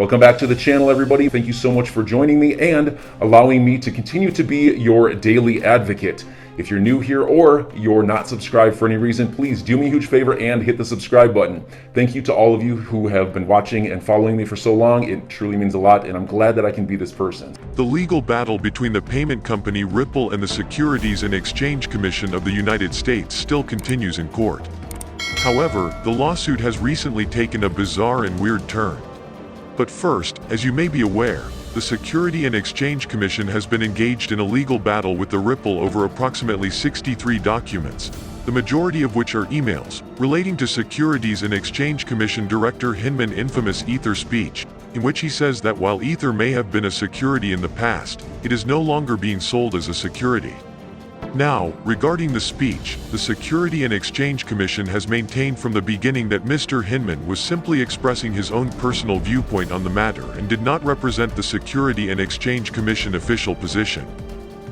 Welcome back to the channel, everybody. Thank you so much for joining me and allowing me to continue to be your daily advocate. If you're new here or you're not subscribed for any reason, please do me a huge favor and hit the subscribe button. Thank you to all of you who have been watching and following me for so long. It truly means a lot, and I'm glad that I can be this person. The legal battle between the payment company Ripple and the Securities and Exchange Commission of the United States still continues in court. However, the lawsuit has recently taken a bizarre and weird turn. But first, as you may be aware, the Securities and Exchange Commission has been engaged in a legal battle with the Ripple over approximately 63 documents, the majority of which are emails, relating to Securities and Exchange Commission Director Hinman's infamous Ether speech, in which he says that while Ether may have been a security in the past, it is no longer being sold as a security. Now, regarding the speech, the Securities and Exchange Commission has maintained from the beginning that Mr. Hinman was simply expressing his own personal viewpoint on the matter and did not represent the Securities and Exchange Commission official position.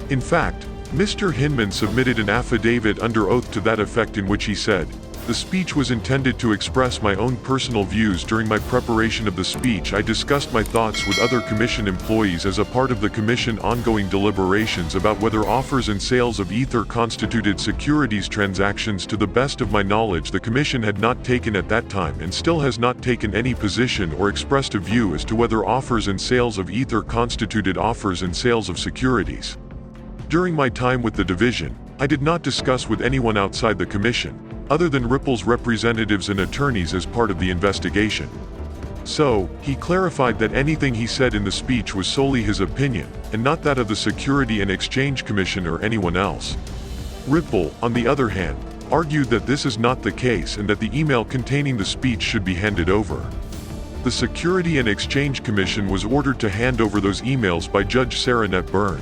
In fact, Mr. Hinman submitted an affidavit under oath to that effect in which he said, "The speech was intended to express my own personal views. During my preparation of the speech, I discussed my thoughts with other Commission employees as a part of the Commission ongoing deliberations about whether offers and sales of Ether constituted securities transactions. To the best of my knowledge, the Commission had not taken at that time and still has not taken any position or expressed a view as to whether offers and sales of Ether constituted offers and sales of securities. During my time with the division, I did not discuss with anyone outside the Commission, other than Ripple's representatives and attorneys as part of the investigation." So, he clarified that anything he said in the speech was solely his opinion, and not that of the Securities and Exchange Commission or anyone else. Ripple, on the other hand, argued that this is not the case and that the email containing the speech should be handed over. The Securities and Exchange Commission was ordered to hand over those emails by Judge Sarah Net Byrne.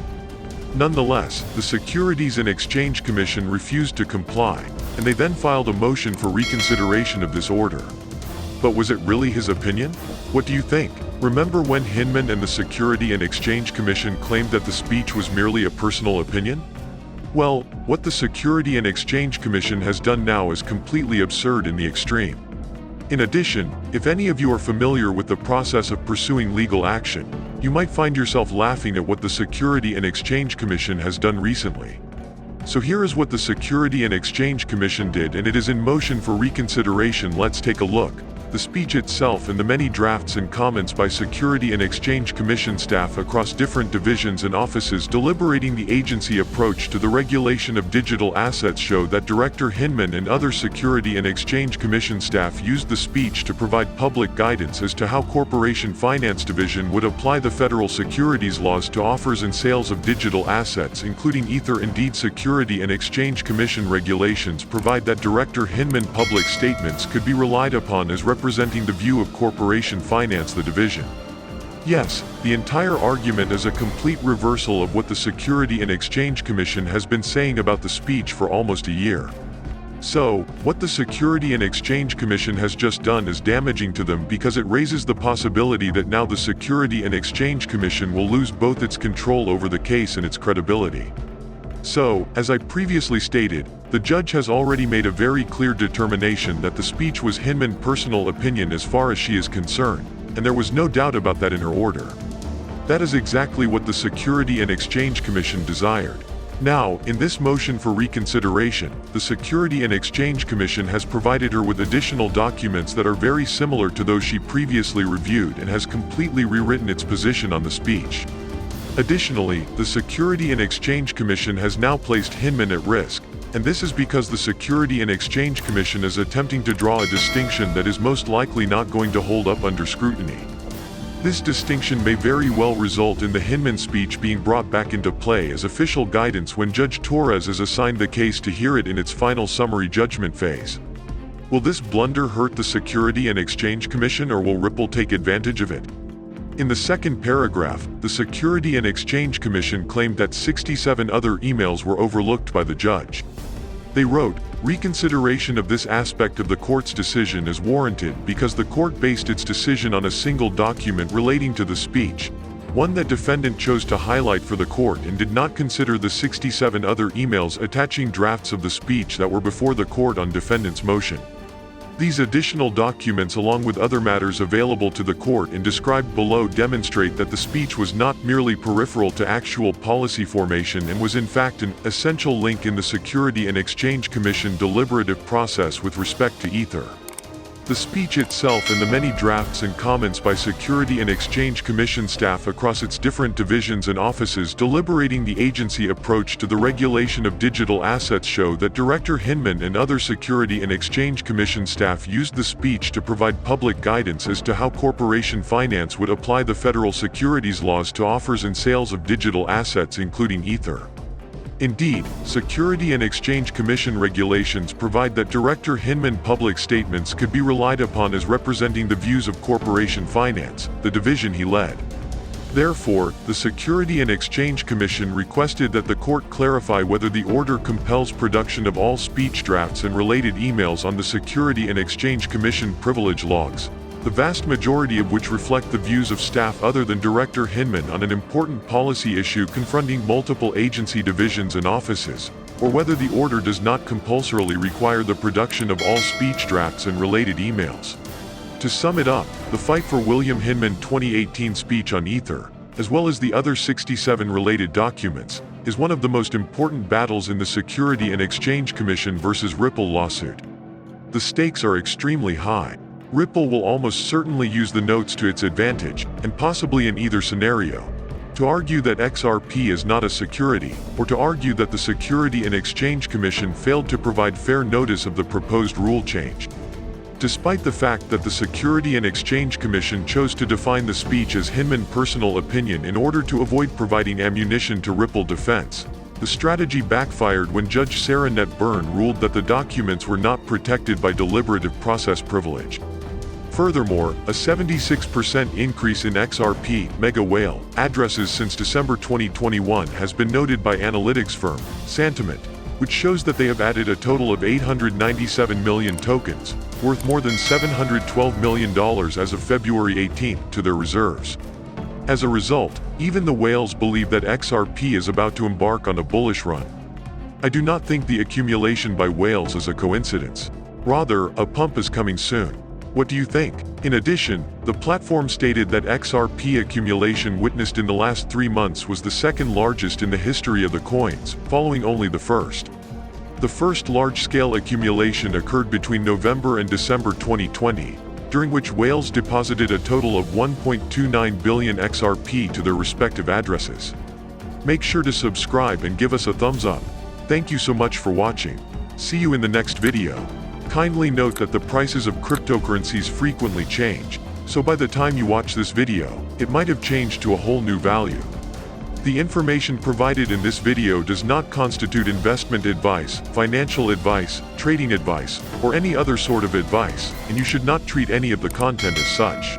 Nonetheless, the Securities and Exchange Commission refused to comply, and they then filed a motion for reconsideration of this order. But was it really his opinion? What do you think? Remember when Hinman and the Securities and Exchange Commission claimed that the speech was merely a personal opinion? Well, what the Securities and Exchange Commission has done now is completely absurd in the extreme. In addition, if any of you are familiar with the process of pursuing legal action, you might find yourself laughing at what the Securities and Exchange Commission has done recently. So here is what the Securities and Exchange Commission did, and it is in motion for reconsideration. Let's take a look. The speech itself and the many drafts and comments by Securities and Exchange Commission staff across different divisions and offices deliberating the agency approach to the regulation of digital assets show that Director Hinman and other Securities and Exchange Commission staff used the speech to provide public guidance as to how Corporation Finance Division would apply the federal securities laws to offers and sales of digital assets, including Ether. Indeed, Securities and Exchange Commission regulations provide that Director Hinman's public statements could be relied upon as representing the view of Corporation Finance the division. Yes, the entire argument is a complete reversal of what the Securities and Exchange Commission has been saying about the speech for almost a year. So, what the Securities and Exchange Commission has just done is damaging to them because it raises the possibility that now the Securities and Exchange Commission will lose both its control over the case and its credibility. So, as I previously stated, the judge has already made a very clear determination that the speech was Hinman's personal opinion as far as she is concerned, and there was no doubt about that in her order. That is exactly what the Securities and Exchange Commission desired. Now, in this motion for reconsideration, the Securities and Exchange Commission has provided her with additional documents that are very similar to those she previously reviewed and has completely rewritten its position on the speech. Additionally, the Securities and Exchange Commission has now placed Hinman at risk, and this is because the Securities and Exchange Commission is attempting to draw a distinction that is most likely not going to hold up under scrutiny. This distinction may very well result in the Hinman speech being brought back into play as official guidance when Judge Torres is assigned the case to hear it in its final summary judgment phase. Will this blunder hurt the Securities and Exchange Commission, or will Ripple take advantage of it? In the second paragraph, the Securities and Exchange Commission claimed that 67 other emails were overlooked by the judge. They wrote, "Reconsideration of this aspect of the court's decision is warranted because the court based its decision on a single document relating to the speech, one that defendant chose to highlight for the court, and did not consider the 67 other emails attaching drafts of the speech that were before the court on defendant's motion." These additional documents, along with other matters available to the court and described below, demonstrate that the speech was not merely peripheral to actual policy formation and was in fact an essential link in the Security and Exchange Commission deliberative process with respect to Ether. The speech itself and the many drafts and comments by Security and Exchange Commission staff across its different divisions and offices deliberating the agency approach to the regulation of digital assets show that Director Hinman and other Security and Exchange Commission staff used the speech to provide public guidance as to how corporation finance would apply the federal securities laws to offers and sales of digital assets, including Ether. Indeed, Security and Exchange Commission regulations provide that Director Hinman public statements could be relied upon as representing the views of corporation finance, the division he led. Therefore, the Security and Exchange Commission requested that the court clarify whether the order compels production of all speech drafts and related emails on the Security and Exchange Commission privilege logs, the vast majority of which reflect the views of staff other than Director Hinman on an important policy issue confronting multiple agency divisions and offices, or whether the order does not compulsorily require the production of all speech drafts and related emails. To sum it up, the fight for William Hinman 2018 speech on Ether, as well as the other 67 related documents, is one of the most important battles in the Security and Exchange Commission versus Ripple lawsuit. The stakes are extremely high. Ripple will almost certainly use the notes to its advantage, and possibly in either scenario, to argue that XRP is not a security, or to argue that the Security and Exchange Commission failed to provide fair notice of the proposed rule change. Despite the fact that the Security and Exchange Commission chose to define the speech as Hinman personal opinion in order to avoid providing ammunition to Ripple defense, the strategy backfired when Judge Sarah Net Byrne ruled that the documents were not protected by deliberative process privilege. Furthermore, a 76% increase in XRP mega whale addresses since December 2021 has been noted by analytics firm Santiment, which shows that they have added a total of 897 million tokens, worth more than $712 million as of February 18, to their reserves. As a result, even the whales believe that XRP is about to embark on a bullish run. I do not think the accumulation by whales is a coincidence. Rather, a pump is coming soon. What do you think? In addition, the platform stated that XRP accumulation witnessed in the last 3 months was the second largest in the history of the coins, following only the first. The first large-scale accumulation occurred between November and December 2020, during which whales deposited a total of 1.29 billion XRP to their respective addresses. Make sure to subscribe and give us a thumbs up. Thank you so much for watching. See you in the next video. Kindly note that the prices of cryptocurrencies frequently change, so by the time you watch this video, it might have changed to a whole new value. The information provided in this video does not constitute investment advice, financial advice, trading advice, or any other sort of advice, and you should not treat any of the content as such.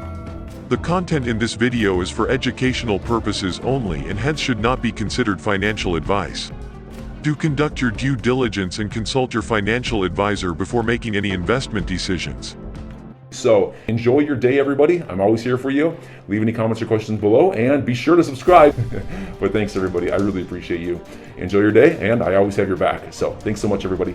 The content in this video is for educational purposes only and hence should not be considered financial advice. Do conduct your due diligence and consult your financial advisor before making any investment decisions. So enjoy your day, everybody. I'm always here for you. Leave any comments or questions below and be sure to subscribe. But thanks, everybody. I really appreciate you. Enjoy your day, and I always have your back. So thanks so much, everybody.